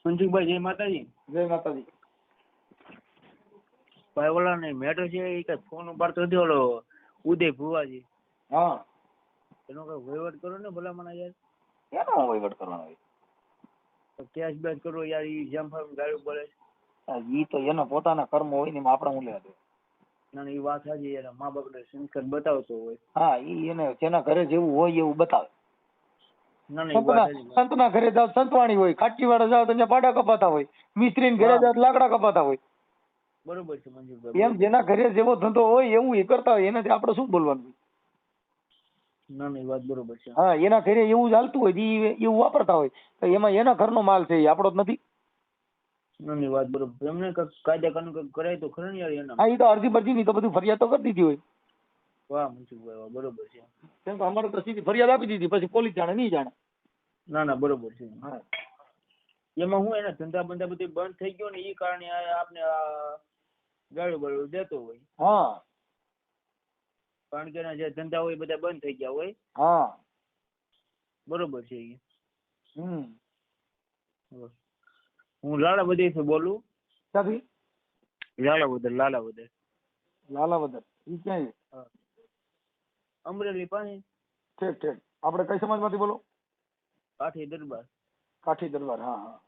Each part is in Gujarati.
મનસુખભાઈ જય માતાજી. જય માતાજી. ભાઈ ઓલા ને મેટર છે એ કઈ ફોન ઉપાડતો નથી ઓલો ઉદય ભુવાજી. હા એનો કઈ વહીવટ કરો ને ભલામણ યાર. ક્યાં વહીવટ કરવાનો હોય? કેશ બેશ કરો યાર. ઈ જેમ ફામ ગાડી પડે. ઈ તો એનો પોતાના કર્મ હોય ને આપણે હું લેવા દે. ના એ વાત સાચી યાર. મા બાપ ને સંસ્કાર બતાવતો હોય. હા ઈ એને જેના ઘરે જેવું હોય એવું બતાવે. ના એ વાત સાચી. સંતના ઘરે જાવ સંતવાણી હોય, કાઠીવાડા જાવ તો ત્યાં પાડા કપાતા હોય, મિસ્ત્રી ઘરે જાવ લાકડા કપાતા હોય. બરોબર છે મનસુખભાઈ. એમ જેના ઘરે જેવો ધંધો હોય એવું એ કરતા હોય, એનાથી આપણે શું બોલવાનું? ના એ વાત બરોબર છે. હા એના ઘરે એવું ચાલતું હોય એવું વાપરતા હોય તો એમાં એના ઘરનો માલ છે, એ આપણો જ નથી. ના એ વાત બરોબર. એમને કાયદા કાનૂન કરાય તો ખરા ને યાર એના. હા એ તો અરજી બરજી ની તો બધું ફરિયાદ તો કરી દીધી હોય. વાહ મનસુખભાઈ વાહ, બરોબર છે. કેમ કે અમારે તો સીધી ફરિયાદ આપી દીધી, પછી પોલીસ જાણે નહીં જાણે. ના બરોબર છે. એમાં હું એના ધંધા બંધા બધું બંધ થઈ ગયો ને એ કારણે આપને ગાળો બાળો દેતો હોય. હા કારણ કે એના જે ધંધા હોય બધા બંધ થઈ ગયા હોય. હા બરોબર છે. હમ હું લાલાવદર થી બોલું. ક્યાંથી? લાલાવદર. લાલાવદર ઈ ક્યાં? અમરેલી પાસે. ઠીક ઠીક. આપણે કઈ સમાજમાંથી બોલો? કાઠી દરબાર. કાઠી દરબાર. હા હા.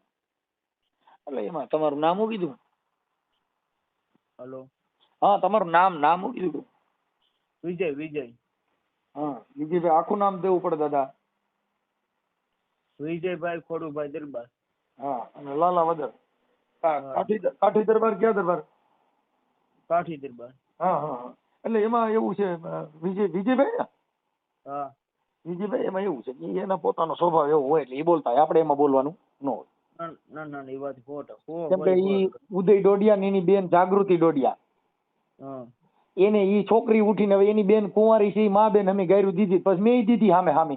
એટલે એમાં તમારું નામ શું કીધું? હલો. હા તમારું નામ શું કીધું? વિજય. હા વિજયભાઈ આખું નામ દેવું પડે દાદા. વિજયભાઈ ખોડુભાઈ દરબાર. હા અને લાલાવદર. કાઠી દરબાર ક્યાં દરબાર? કાઠી દરબાર. હા હા હા. એટલે એમાં એવું છે વિજયભાઈ ને. હા વિજયભાઈ એમાં એવું છે કે એના પોતાનો સ્વભાવ એવો હોય એટલે એ બોલતા હોય, આપણે એમાં બોલવાનું ન હોય. ના એ વાત કેમ કે ઈ ઉદય ડોડિયા ને એની બેન જાગૃતિ ડોડિયા, એને ઈ છોકરી ઉઠીને હવે એની બેન કુંવારી છે, મા બેન અમે ગાયરું દીધી, પછી મેં દીધી હામે.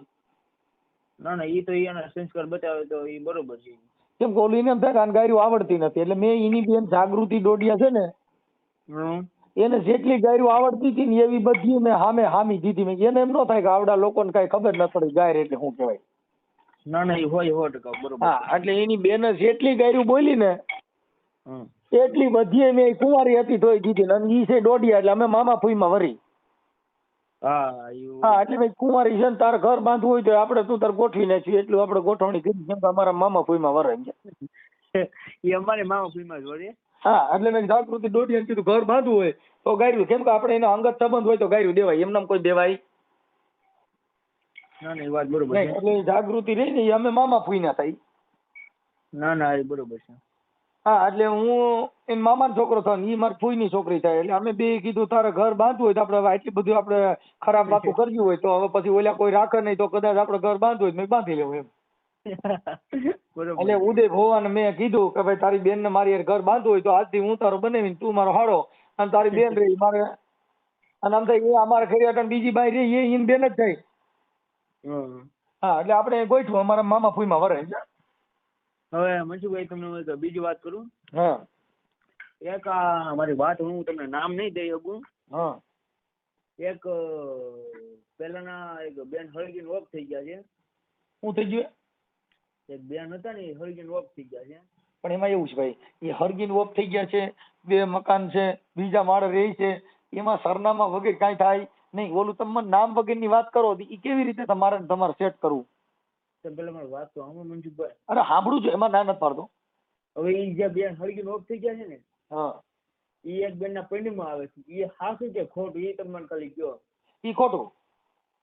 ના ઈ તો એના સંસ્કાર બતાવે તો ઈ બરોબર છે. કેમ કે ઓલી ને એમ થાય કે આને ગાયરું આવડતી નથી, એટલે મેં એની બેન જાગૃતિ ડોડિયા છે ને એને જેટલી ગાયરું આવડતી હતી ને એવી બધી મેં હામી દીધી. મેં એને એમ ન થાય કે આવડા લોકોને કઈ ખબર ન પડી ગાયર એટલે શું કહેવાય. ના એ હોય 100% બરોબર. હા એટલે એની બેન જેટલી ગાયરું બોલી ને એટલી બધી મેં કુંવારી હતી તોય દીધી. અને ઈ છે ડોડિયા એટલે અમે મામા ફૂઈમાં વરી. હા એટલે ભાઈ કુંવારી છે ને તારે ઘર બાંધવું હોય તો આપણે તું તાર ગોઠવી નાખ્યું એટલું આપણે ગોઠવણી કરી, કેમ કે અમારા મામા ફૂઈમાં વરે એ અમારે મામા ફૂઈમાં જ વરે. હા એટલે મેં જાગૃતિ ડોડિયાને કીધું ઘર બાંધવું હોય તો ગાયરું, કેમ કે આપણે એનો અંગત સંબંધ હોય તો ગાયરું દેવાય, એમ નામ કોઈ દેવાય. ના એ વાત બરોબર છે. એટલે જાગૃતિ રહી ને અમે મામા ફૂઈના થાય. ના એ બરોબર છે. હા એટલે હું એન મામાનો છોકરો થાય ને ઈ મારી ફૂઈની છોકરી થાય, એટલે અમે બે કીધું તારે ઘર બાંધવું હોય તો આપણે એટલી બધું આપણે ખરાબ વાતો કરવી હોય તો હવે પછી ઓલા કોઈ રાખે નહીં તો કદાચ આપણે ઘર બાંધવું હોય મેં બાંધી લેવું એમ. એટલે ઉદય ભોવાને મેં કીધું કે ભાઈ તારી બેન ને મારી ઘર બાંધવું હોય તો આજથી હું તારો બનાવીને તું મારો હાડો અને તારી બેન રહી મારે, અને આમ થાય એ અમારા ઘરે અટણ બીજી બાઈ રહી એ એની બેન જ થાય. હા એટલે આપણે ગોઠવું અમારા મામા ફૂઈમાં વરે. હવે મનસુખભાઈ તમને બીજી વાત કરું. હા એક મારી વાત હું તમને નામ નહીં દઈ શકું. હા એક પેલાના એક બેન હળગીને ઓફ થઈ ગયા છે. શું થઈ ગયું? એક બેન હતા ને એ હળગીને ઓફ થઈ ગયા છે. પણ એમાં એવું છે ભાઈ, એ હળગીને ઓફ થઈ ગયા છે, 2 મકાન છે, બીજા માળે રહી છે, એમાં સરનામા વગેરે કાંઈ થાય નહીં. ઓલું તમે નામ વગેરેની વાત કરો એ કેવી રીતે તમારે સેટ કરવું? પેલા મારી વાત તો આમાં મનસુખભાઈ. અરે સાંભળું છું, એમાં ના નથી પાડતો. હવે એ જે બેન હળગીને ઓફ થઈ ગયા છે ને, હા એ એક બેન ના પૈણીમાં આવે છે. એ સાચું કે ખોટું એ તમે મને ખાલી કહો. એ ખોટું.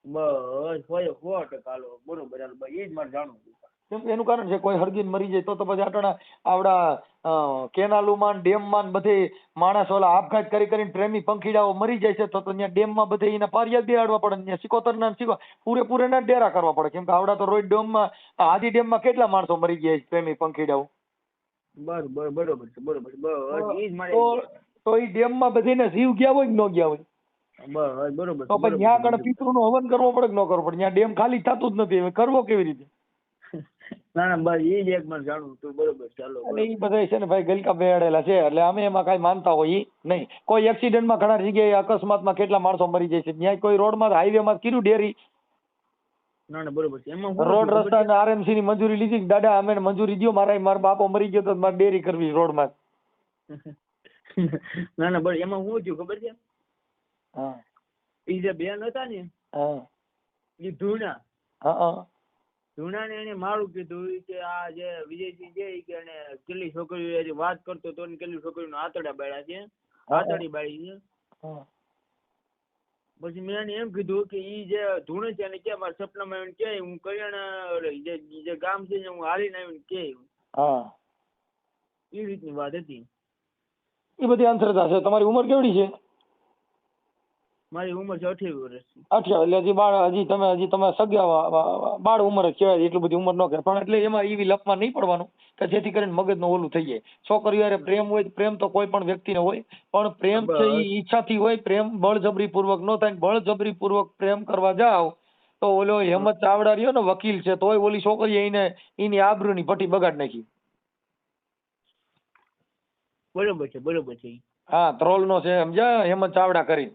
બસ હોય 100% હાલો બરોબર. હાલો ભાઈ એ જ મારે જાણવું હતું. કેમ કે એનું કારણ છે કોઈ હળગીને મરી જાય તો પછી આવડા કેનાલોમાં ડેમમાં બધે માણસ ઓલા આપઘાત કરીને પ્રેમી પંખીડાઓ મરી જાય છે તો ત્યાં ડેમમાં બધે એના પારિયા બેહાડવા પડે, ત્યાં સિકોતરના પૂરેપૂરેના ડેરા કરવા પડે. કેમ કે આવડા તો રોજ ડેમમાં આદિ ડેમમાં કેટલા માણસો મરી ગયા છે પ્રેમી પંખીડાઓ. બરોબર છે બરોબર છે. તો એ ડેમમાં બધીને જીવ ગયા હોય કે ન ગયા હોય? બરોબર. તો પછી ત્યાં આગળ પિતૃનું હવન કરવો પડે કે ન કરવો પડે? ત્યાં ડેમ ખાલી થતું જ નથી, કરવો કેવી રીતે? ના બસ એ જ એક મને જાણવું હતું. બરોબર ચાલો. એટલે એ બધા છે ને ભાઈ ગલકા બેહાડેલા છે, એટલે અમે એમાં કઈ માનતા હોય નહીં. કોઈ એક્સિડન્ટમાં ઘણા જગ્યાએ અકસ્માતમાં કેટલા માણસો મરી જાય છે, ત્યાં કોઈ રોડમાં હાઈવેમાં કીધું ડેરી ના ના બરોબર છે. એમાં હું રોડ થયું રસ્તા ખબર અને આરએમસી ની મંજૂરી લીધી કે દાદા અમે મંજૂરી દો, મારો બાપો મરી ગયો તો મારે ડેરી કરવી રોડમાં. છે? ના ના બરોબર. એમાં હું થયું ખબર છે? હા એ જે બેન હતા ને હા એ ધૂણા હા ધૂણા ને એને મારું કીધું કે આ જે વિજયસિંહ છે ઈ કે એને કેટલી છોકરીઓ હજી વાત કરતો તો ને કેટલી છોકરીઓના આંતરડા બાળ્યા છે, આંતરડી બાળી છે. હા પછી મેં એને એમ કીધું કે ઈ જે ધૂણે છે એને કે મારા સપનામાં આવીને કે હું કરિયાણા જે ગામ છે ને હું હાલીને આવીને કે હા એ રીતની વાત હતી. એ બધી અંધશ્રદ્ધા છે. તમારી ઉંમર કેવડી છે? મારી ઉંમર છે 28 વર્ષની. 28 એટલે હજી તમે સગા બાળ ઉંમર જ કહેવાય, એટલું બધી ઉંમર ન કહેવાય. પણ એટલે એમાં એવી લપમાં નહીં પડવાનું કે જેથી કરીને મગજનું ઓલું થઈ જાય. છોકરીઓ હારે પ્રેમ હોય, પ્રેમ તો કોઈ પણ વ્યક્તિને હોય, પણ પ્રેમ છે એ ઈચ્છાથી હોય. પ્રેમ બળજબરી પૂર્વક ન થાય. બળજબરી પૂર્વક પ્રેમ કરવા જાવ તો ઓલો હેમંત ચાવડા રહ્યો ને વકીલ છે, તોય ઓલી છોકરીએ એની આબરૂની પટ્ટી બગાડી નાખી. બરોબર છે બરોબર છે. હા ત્રોલ નો છે સમજ્યા, હેમંત ચાવડા કરી.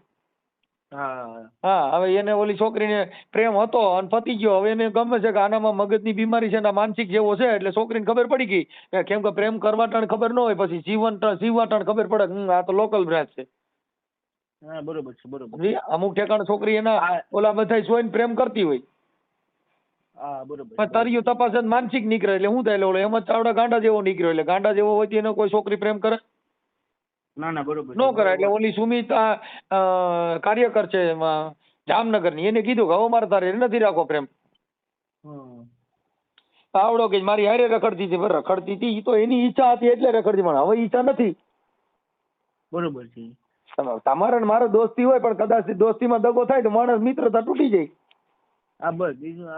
હા હા હવે એને ઓલી છોકરીને પ્રેમ હતો અને પતી ગયો. હવે એને ગમે છે કે આનામાં મગજની બીમારી છે ને માનસિક જેવો છે, એટલે છોકરીને ખબર પડી ગઈ કે કેમ કે પ્રેમ કરવા ટાણ ખબર ન હોય, પછી જીવવા ટાણ ખબર પડે આ તો લોકલ બ્રાન્ચ છે. હા બરોબર છે બરોબર. અમુક ઠેકાણ છોકરી એના ઓલા બધા જોઈને પ્રેમ કરતી હોય, હા બરોબર પણ તરિયું તપાસે માનસિક નીકળે એટલે શું થાય? ઓલો હેમંત ચાવડા ગાંડા જેવો નીકળ્યો, એટલે ગાંડા જેવો હોય એને કોઈ છોકરી પ્રેમ કરે? ના ના બરોબર ન કરે. એટલે ઓલી સુમિત કાર્યકર છે એમાં જામનગર ની, એને કીધું કે હવે મારે તારે નથી રાખો પ્રેમ. આવડો કે મારી હારે રખડતી હતી, રખડતી હતી ઈ તો એની ઈચ્છા હતી એટલે રખડતી, પણ હવે ઈચ્છા નથી. બરોબર છે. તમારે ને મારે દોસ્તી હોય, પણ કદાચ દોસ્તીમાં દગો થાય તો માણસ મિત્રતા તૂટી જાય. આ બસ બીજું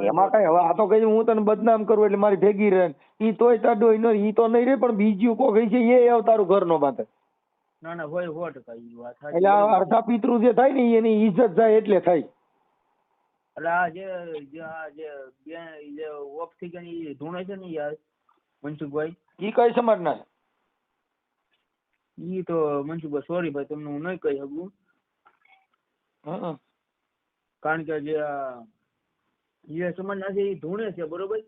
એમાં કઈ હવે આ તો કઈ હું તને બદનામ કરું એટલે મારી ભેગી રહે, ઈ તોય તાડો ઈ તો નહીં રે, પણ બીજું કોઈ છે એ તારું ઘર નો બાંધે. ના ના હોય 100% ઈ વાત સાચી. એટલે આ અર્ધા પિતૃ જે થાય ને એની ઇજ્જત જાય એટલે થાય. એટલે આ જે ઓફ થઈ ગયા ઈ ધૂણે છે ને યાર મનસુખભાઈ, ઈ કઈ સમાજ ના છે? ઈ તો મનસુખભાઈ સોરી ભાઈ તમને હું નહીં કહી શકું, કારણ કે જે સમાજ ના છે એ ધૂણે છે બરોબર.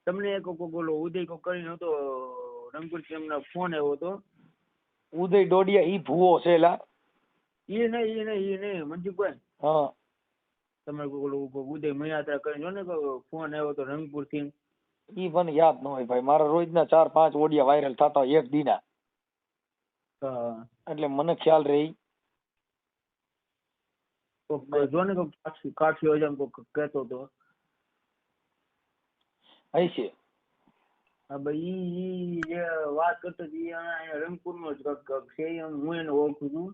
તમને એક બોલો ઉદય કો કરીને હતો રંગપુર એમનો ફોન આવ્યો હતો. ઉદય ડોડિયા ઈ ભૂવો છે લા. એ નહીં મનસુખભાઈ. હા તમારે ઉદય મયાત્રા કરીને ને ફોન આવ્યો હતો રંગપુર થી. ઈ મને યાદ ન હોય ભાઈ, મારા રોજના 4-5 ઓડિયા વાયરલ થતા એક દીના, એટલે મને ખ્યાલ રહી. જો ને કાઠી હજામ કહેતો હતો હશે. હા ભાઈ ઈ જે વાત કરતો રંગપુર નો જ છે, હું એને ઓળખું છું.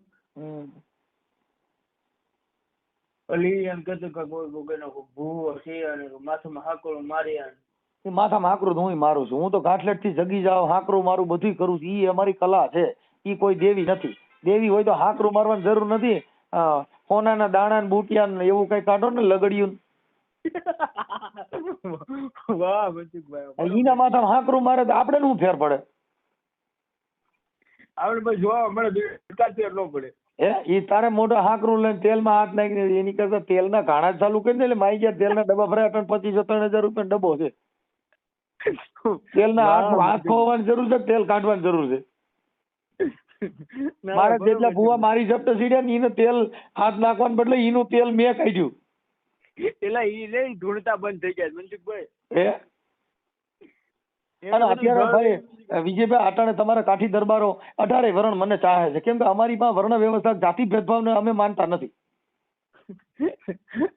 અલી એમ કેતો કે ભૂવો છે અને માથામાં હાકડું મારી. માથામાં હાકરું તો હું મારું છું. હું તો ગાંઠલેટ થી જગી જાવ, હાકરું મારું બધું કરું છું. ઈ અમારી કલા છે. ઈ કોઈ દેવી નથી. દેવી હોય તો હાકરું મારવાની જરૂર નથી. સોનાના દાણા ને બુટિયા એવું કઈ કાઢો ને લગડિયું. વાહ મનસુખભાઈ, ઈના માથામાં હાકરું મારે તો આપણે શું ફેર પડે? આપણે ભાઈ જોવા મળે ન પડે. ઈ તારે મોઢા હાકરું લઈને તેલમાં હાથ નાખીને એની કરતા તેલના ઘાણા ચાલુ કરી દે એટલે માઈ ગયા તેલના ડબ્બા ભરાય 25-30 હજાર રૂપિયા ડબ્બો છે. તેલના હાથ ખોવાની જરૂર છે, તેલ કાઢવાની જરૂર છે. મારે જેટલા ભૂવા મારી જપ્ત સીડ્યા ને એને તેલ હાથ નાખવાને બદલે એનું તેલ મેં કાઢ્યું. એટલે ઈ લઈ ધૂળતા બંધ થઈ ગયા મનસુખભાઈ. અને અત્યારે ભાઈ વિજયભાઈ આટાણે તમારા કાઠી દરબારો 18 વર્ણ મને ચાહે છે, કેમ કે અમારી પાસે વર્ણ વ્યવસ્થા જાતિ ભેદભાવને અમે માનતા નથી.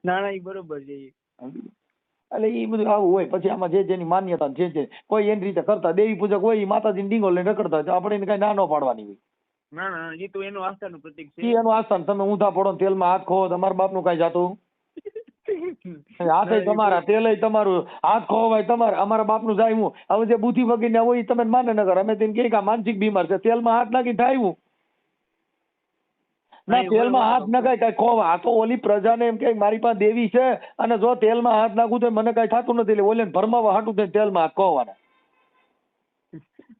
ના ના ઈ બરોબર છે. એટલે એ બધું આવું હોય. પછી આમાં જે જેની માન્યતા જે કોઈ એની રીતે કરતા દેવી પૂજક હોય એ માતાજીને ડીંગો લઈને રખડતા હોય, આપણે એને કઈ ના ન પાડવાની હોય. ના ના એ તો એનું આસ્થાનું પ્રતીક છે. એનું આસ્થાન. તમે ઊંધા પડો તેલમાં હાથ ખોવો, તમારા બાપનું કઈ જાતું હાથે તમારા, તેલય તમારું, હાથ ખોવાય તમારે, અમારા બાપનું જાય. હું હવે જે બુદ્ધિ વગર હોય એ તમે માને ન કરે, અમે તેને કહીએ કે માનસિક બીમાર છે, તેલમાં હાથ નાખી થાય ના, તેલમાં હાથ નખાય કઈ ખોવા. આ તો ઓલી પ્રજાને એમ કે મારી પાસે દેવી છે અને જો તેલમાં હાથ નાખું તો મને કઈ થતું નથી, એટલે ઓલે ભરમાવા હાટું થઈને તેલમાં હાથ ખોવાના.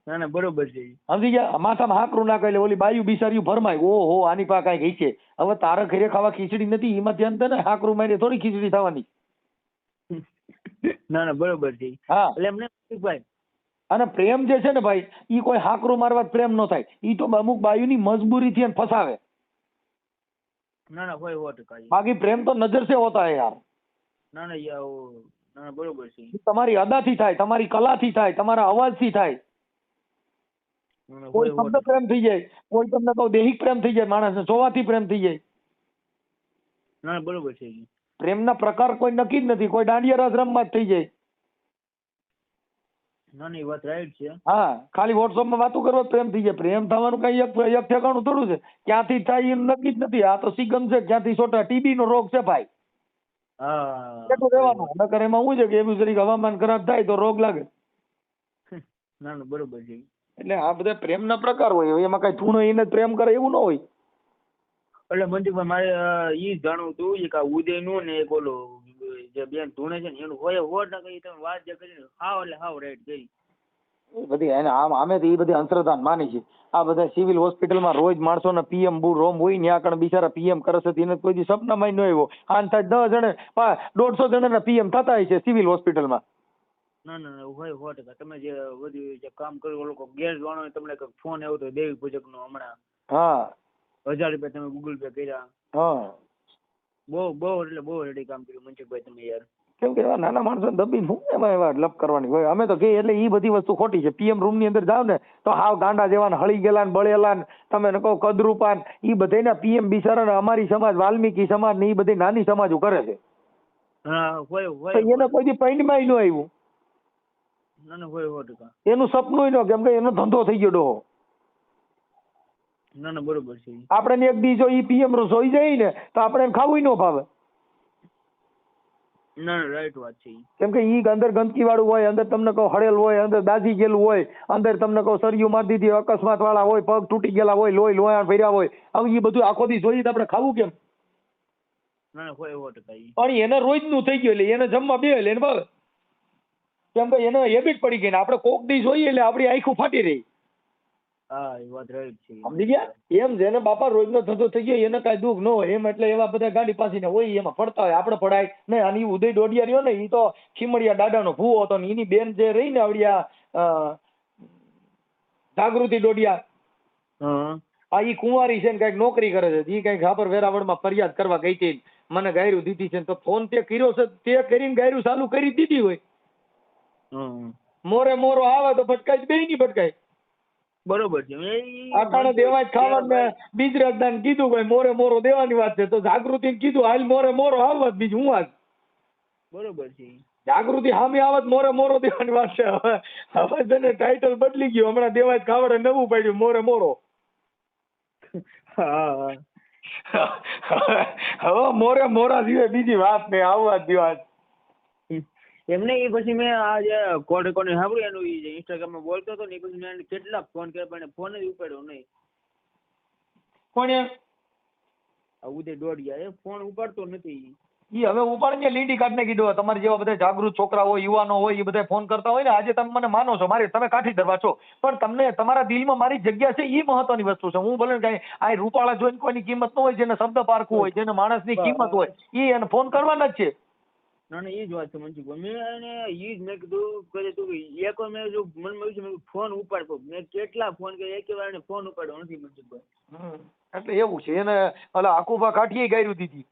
ના ના બરોબર છે. સમજી ગયા? માથામાં હાકરું નાખે એટલે ઓલી બાયું બિચાર્યું ભરમાય, ઓહો આની પાસે કઈ ગઈ છે. હવે તારે ઘરે ખાવા ખીચડી નથી, એમાં ધ્યાન દે ને, હાકરું મારી થોડી ખીચડી થવાની. ના ના બરોબર છે. હા એટલે એમને ભાઈ અને પ્રેમ જે છે ને ભાઈ ઈ કોઈ હાકરું મારવા પ્રેમ ન થાય, ઈ તો અમુક બાયુની મજબૂરીથી એને ફસાવે. ના ના હોય 100%. બાકી પ્રેમ તો નજર से होता है यार. ના ના યાર ના ના બરોબર છે. ઈ તમારી અદાથી થાય, તમારી કલાથી થાય, તમારા અવાજથી થાય. ના ના કોઈ હોય શબ્દ 100%. પ્રેમ થઈ જાય, કોઈ તમને કહું દેહિક પ્રેમ થઈ જાય, માણસને જોવાથી પ્રેમ થઈ જાય. ના ના બરોબર છે. પ્રેમના પ્રકાર કોઈ નક્કી જ નથી, કોઈ દાંડિયા રાસ રમવા જ થઈ જાય. ના ના એ વાત રાઈટ છે. હા ખાલી વોટ્સઅપમાં વાતો કરવા પ્રેમ થઈ જાય. પ્રેમ થવાનું કઈ એક ઠેકાણું થોડું છે, ક્યાંથી થાય એ નક્કી જ નથી. આ તો સિગમ છે, ક્યાંથી છોટા ટીબી નો રોગ છે ભાઈ. હા કેટલું રહેવાનું નકર એમાં શું છે કે એવું જરીક હવામાન ખરાબ થાય તો રોગ લાગે. ના ના બરોબર છે. એટલે આ બધા પ્રેમના પ્રકાર હોય, એમાં કઈ ધૂણો એને પ્રેમ કરે એવું ન હોય. એટલે મનસુખભાઈ મારે ઈ જાણવું હતું કે આ ઉદયનું ને એક ઓલો જે બેન ધૂણે છે ને એનું હોય 100% તમે વાત જે કરી ને હાવ એટલે હાવ રાઈટ કરી. એ બધી એને આમ અમે તો એ બધી અંતરદાન માની છે. આ બધા સિવિલ હોસ્પિટલમાં રોજ માણસોને પીએમ રોમ હોય ને આગળ બિચારા પીએમ કરે છે, એને કોઈ દી સપનામાં ન આવ્યો. આન થાય 10 જણે 150 જણાના પીએમ થતા હોય છે સિવિલ હોસ્પિટલમાં. ના ના ના હોય 100%. તમે જે બધું જે કામ કર્યું લોકો ગેસ વાળો તમને ફોન આવ્યો તો દેવી પૂજક નો હમણાં. હા 1000 રૂપિયા તમે ગૂગલ પે કર્યા. હા બહુ એટલે બહુ રેડી કામ કર્યું મનસુખભાઈ તમે યાર. કેમ કે એવા નાના માણસો દબી શું એમાં એવા લપ કરવાની હોય. અમે તો કહીએ એટલે એ બધી વસ્તુ ખોટી છે. પીએમ રૂમ ની અંદર જાવ ને તો હાવ ગાંડા જેવા હળી ગયેલા ને બળેલા ને તમે કહો કદરૂપાન એ બધાના પીએમ બિચારા અમારી સમાજ વાલ્મીકી સમાજ ને એ બધી નાની સમાજો કરે છે. હા હોય તો એને કોઈ દી પૈંડમાં ન આવ્યું. ના ના હોય 100%. એનું સપનું ન, કેમ કે એનો ધંધો થઈ ગયો ડોહો. ના ના બરોબર છે. આપણે એક દી જો ઈ પીએમ સોઈ જાય ને તો આપણે એને ખાવું ન ભાવે. ના ના રાઈટ વાત છે. કેમ કે ઈ અંદર ગંદકી વાળું હોય, અંદર તમને કહો હળેલ હોય, અંદર દાઝી ગયેલું હોય, અંદર તમને કહો સરિયું મારી દીધી, અકસ્માત વાળા હોય, પગ તૂટી ગયેલા હોય, લોહી ભર્યા હોય. હવે એ બધું આખો દી જોઈએ તો આપણે ખાવું કેમ? ના ના હોય 100%. પણ એને રોજનું થઈ ગયું એટલે એને જમવા બે એટલે એને ભાવે. કેમ કે એને હેબિટ પડી ગઈ ને આપણે કોક દી જોઈએ એટલે આપણી આંખો ફાટી રહી. હા એ વાત રાઈટ છે. સમજી ગયા? એમ જેને બાપા રોજનો ધંધો થઈ ગયો એને કાંઈ દુઃખ ન હોય એમ, એટલે એવા બધા ગાડી પાસીને હોય એમાં ફરતા હોય. આપણે પડાય ને આની ઉદય ડોડિયા રહ્યો ને એ તો ખીમડિયા દાદાનો ભૂવો હતો ને એની બેન જે રહી ને આવડિયા જાગૃતિ ડોડિયા, આ ઈ કુંવારી છે ને કઈક નોકરી કરે છે. ઈ કઈક ખાપર વેરાવળમાં ફરિયાદ કરવા ગઈ હતી, મને ગાયરું દીધી છે તો ફોન તે કર્યો છે, તે કરીને ગાયરું ચાલુ કરી દીધી હોય. મોરે મોરો આવે તો ભટકાય, બે ની ભટકાય. બરોબર છે. આટાણે દેવાય ખાવાનું ને બીજરાજદાન કીધું ભાઈ મોરે મોરો દેવાની વાત છે તો જાગૃતિને કીધું હાલ મોરે મોરો આવત, બીજું હું આજ. બરોબર છે. જાગૃતિ સામે આવત મોરે મોરો દેવાની વાત છે. હવે તેને ટાઇટલ બદલી ગયું, હમણાં દેવાય ખાવડે નવું પાડ્યું મોરે મોરો. હવે મોરે મોરા સિવાય બીજી વાત નહીં, આવવા જ દિવસ. એમને એ પછી મેં આ જે કોને સાંભળ્યું એનું ઇન્સ્ટાગ્રામમાં બોલતો હતો ને એ પછી મેં કેટલાક ફોન કર્યા પણ ફોન જ ઉપાડ્યો નહીં. કોને? ઉદય ડોડિયા એ ફોન ઉપાડતો નથી. ઈ હવે ઉપાડીને લીંડી કાઢને કીધું. તમારે જેવા બધા જાગૃત છોકરા હોય, યુવાનો હોય, એ બધા ફોન કરતા હોય ને, આજે તમે મને માનો છો, તમે કાઠી દરવા છો, પણ તમને તમારા દિલમાં મારી જગ્યા છે એ મહત્વની વસ્તુ છે. હું ભલે કઈ આ રૂપાળા જોઈને કોઈની કિંમત ન હોય, જેને શબ્દ પારખું હોય, જેને માણસની કિંમત હોય, એ એને ફોન કરવાના જ છે. ના ના એ જ વાત છે મનસુખભાઈ. મેં એને એ જ મેં કીધું કે તું એક વાર મેં જો મનમાં આવ્યું છે મેં ફોન ઉપાડતો, મેં કેટલા ફોન કર્યા એક વાર એને ફોન ઉપાડ્યો નથી મનસુખભાઈ. એટલે એવું છે. એને ઓલા આકુબા કાઠીએ ગાયરું દીધી.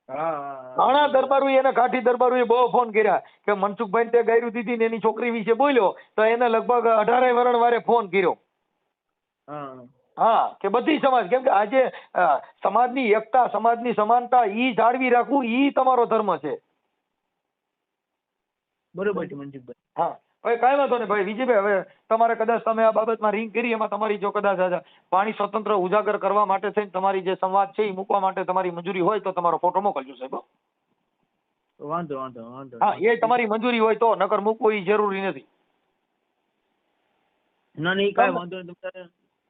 હા ઘણા દરબારુ એને કાઠી દરબારુ એ બહુ ફોન કર્યા કે મનસુખભાઈ તે ગાયરું દીધી ને એની છોકરી વિશે બોલ્યો તો એને લગભગ 18 વરણ વારે ફોન કર્યો. હા કે બધી સમાજ, કેમ કે આજે સમાજની એકતા, સમાજની સમાનતા ઈ જાળવી રાખવું ઈ તમારો ધર્મ છે. બરોબર છે મનસુખભાઈ. હા હવે કાંઈ વાંધો નહીં ભાઈ વિજયભાઈ. હવે તમારે કદાચ તમે આ બાબતમાં રિંગ કરી, એમાં તમારી જો કદાચ પાણી સ્વતંત્ર ઉજાગર કરવા માટે થઈને તમારી જે સંવાદ છે એ મૂકવા માટે તમારી મંજૂરી હોય તો તમારો ફોટો મોકલજો સાહેબ. વાંધો. હા એ તમારી મંજૂરી હોય તો, નકર મૂકવું એ જરૂરી નથી. ના નહીં કાંઈ વાંધો નહીં.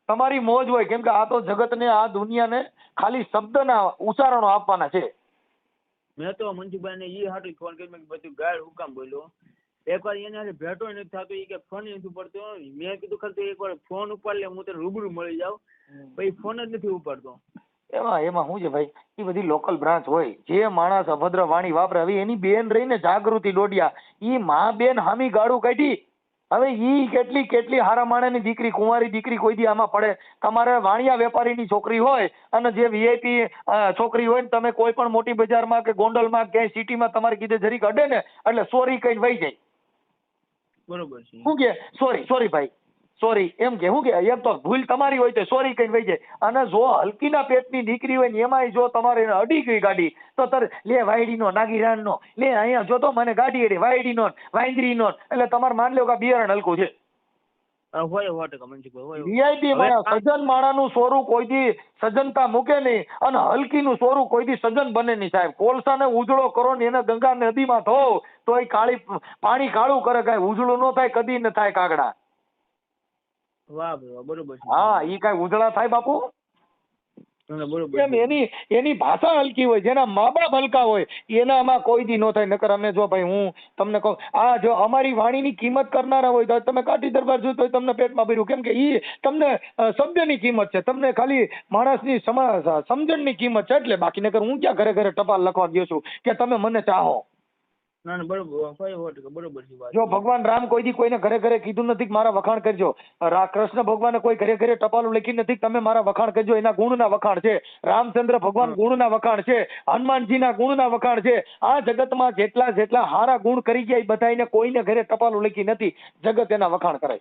તમારી મોજ હોય, કેમ કે આ તો જગતને, આ દુનિયાને ખાલી શબ્દના ઉચ્ચારણો આપવાના છે. મેં તો મનસુખભાઈ ને એ હાટું ફોન કરી મેં બધું ગાય હુકામ બોલ્યો. એકવાર એને ભેટો નથી થતો, એ કે ફોન નથી ઉપાડતો. મેં કીધું ખરું એક વાર ફોન ઉપાડ લે, હું તને રૂબરૂ મળી જાઉં. પછી ફોન જ નથી ઉપાડતો. એમાં એમાં શું છે ભાઈ, એ બધી લોકલ બ્રાન્ચ હોય. જે માણસ અભદ્ર વાણી વાપરે, હવે એની બેન રહીને જાગૃતિ ડોડિયા, ઈ માં બેન હામી ગાળું કાઢી. હવે ઈ કેટલી કેટલી હારા માણસની દીકરી, કુંવારી દીકરી કોઈ દી આમાં પડે? તમારે વાણિયા વેપારીની છોકરી હોય અને જે વીઆઈપી છોકરી હોય ને, તમે કોઈ પણ મોટી બજારમાં કે ગોંડલમાં કે સિટીમાં તમારે કીધે જરીક અડે ને એટલે સોરી કઈ વહી જાય. બરોબર છે. શું કે સોરી સોરી ભાઈ સોરી એમ કે શું કે એમ તો ભૂલ તમારી હોય તો સોરી કઈ વહી જાય. અને જો હલકીના પેટની દીકરી હોય ને એમાંય જો તમારે એને અડી ગઈ ગાડી તો લે વાયડીનો નાગીરાનનો લે અહીંયા જો તો મને ગાડી એડી વાયડીનો વાંદરીનો, એટલે તમારે માન લો કે બિયારણ હલકું છે. હોય 100% મનસુખભાઈ હોય. વીઆઈપી માણસ સજ્જન માણાનું સોરું કોઈ દી સજ્જનતા મૂકે નહીં અને હલકીનું સોરું કોઈ દી સજ્જન બને નહીં સાહેબ. કોલસાને ઉજળો કરો ને એને ગંગા નદીમાં ધો તો એ કાળી પાણી કાળું કરે, કાંઈ ઉજળું ન થાય, કદી ન થાય કાગડા. વાહ ભાઈ વાહ, બરોબર છે. હા, ઈ કાંઈ ઉજળા થાય બાપુ? બરોબર એમ એની ભાષા હલકી હોય, જેના મા બાપ હલકા હોય એનામાં કોઈ દી નો થાય. નકર અમે જો ભાઈ હું તમને કહું, આ જો અમારી વાણીની કિંમત કરનારા હોય તો તમે કાઠી દરબાર જો તો તમને પેટમાં ભર્યું, કેમ કે ઈ તમને શબ્દની કિંમત છે, તમને ખાલી માણસની સમજણની કિંમત છે. એટલે બાકી નકર હું ક્યાં ઘરે ઘરે ટપાલ લખવા ગયો છું કે તમે મને ચાહો. ના ના બરોબર 100% બરોબર છે વાત. જો ભગવાન રામ કોઈ દી કોઈને ઘરે ઘરે કીધું નથી કે મારા વખાણ કરજો. કૃષ્ણ ભગવાને કોઈ ઘરે ઘરે ટપાલું લખી નથી કે તમે મારા વખાણ કરજો. એના ગુણના વખાણ છે. રામચંદ્ર ભગવાન ગુણના વખાણ છે. હનુમાનજીના ગુણના વખાણ છે. આ જગતમાં જેટલા જેટલા હારા ગુણ કરી ગયા એ બધાને કોઈને ઘરે ટપાલું લખી નથી. જગત એના વખાણ કરે.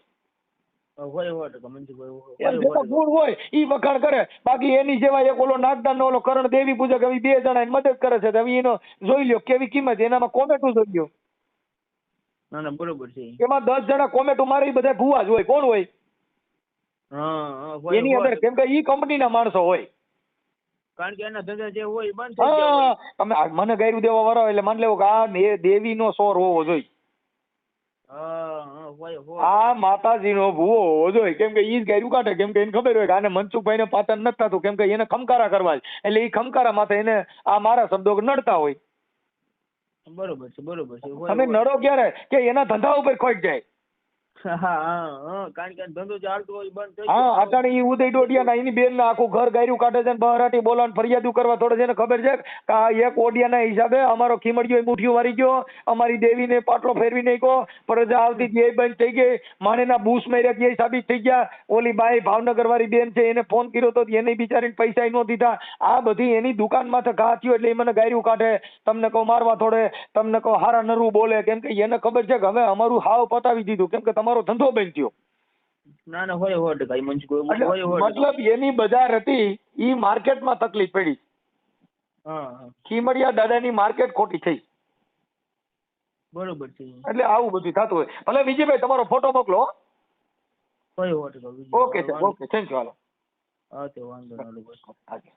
હોય 100% મનસુખભાઈ. એમ જેટલા ગુણ હોય ઈ વખાણ કરે. બાકી એની જેવા એક ઓલો નાગદાન ઓલો કરણ દેવી પૂજક હવે બે જણા મદદ કરે છે. હવે એનો જોઈ લ્યો કેવી કિંમત, એનામાં કોમેટું જોઈ લ્યો. ના ના બરોબર છે. એમાં 10 જણા કોમેટો મારે ઈ બધા ભૂવા જ હોય. કોણ હોય? હા એની અંદર, કેમ કે ઈ કંપનીના માણસો હોય. કારણ કે એના ધંધા જે હોય બંધ થઈ ગયા. તમે મને ગાયરું દેવા વાળા એટલે માની લેવો કે આ દેવીનો સોર હોવો જોઈએ. આ માતાજીનો ભૂવો હોવો જોઈએ. કેમ કે ઈ જ ગાયરું કાઢે. કેમ કે એને ખબર હોય કે આને મનસુખભાઈને પાતન નથી થતું, કેમ કે એને ખમકારા કરવા જ. એટલે ઈ ખમકારા માથે એને આ મારા શબ્દો નડતા હોય. બરોબર છે બરોબર છે. તમે નડો ક્યારે કે એના ધંધા ઉપર ખોટ જાય. કારણ કે ધંધો ચાલતો હોય બંધ થઈ હા, અટાણે ઈ ઉદય ડોડિયાના એની બેનના આખું ઘર ગાયરું કાઢે છે ને બહારાટી બોલાવને ફરિયાદો કરવા થોડે છે ને ખબર છે કે આ એક ઓડિયાના હિસાબે અમારો ખીમડિયો મુઠ્ઠીઓ વારી ગયો, અમારી દેવીને પાટલો ફેરવી નાખ્યો, પ્રજા આવતી હતી એ બંધ થઈ ગઈ, માણેના બૂસ માર્યા હતા એ સાબિત થઈ ગયા. ઓલી બાઈ ભાવનગર વાળી બેન છે એને ફોન કર્યો તો એને બિચારીને પૈસા ન દીધા. આ બધી એની દુકાન માથે ઘા થયો એટલે એ મને ગાયરું કાઢે. તમને કહું મારવા થોડે, તમને કહું હારા નરવું બોલે. કેમ કે એને ખબર છે કે હવે અમારું હાવ પતાવી દીધું, કેમ કે તમારો ધંધો બંધ થયો. ના ના હોય 100% મનસુખભાઈ. મતલબ એની બજાર હતી ઈ માર્કેટમાં તકલીફ પડી. ખીમડિયા દાદાની માર્કેટ ખોટી થઈ. બરોબર છે. એટલે આવું બધું થતું હોય. ભલે વિજયભાઈ તમારો ફોટો મોકલો. હોય 100%. Okay sir, okay, thank you. Hello. હા તે વાંધો નહીં.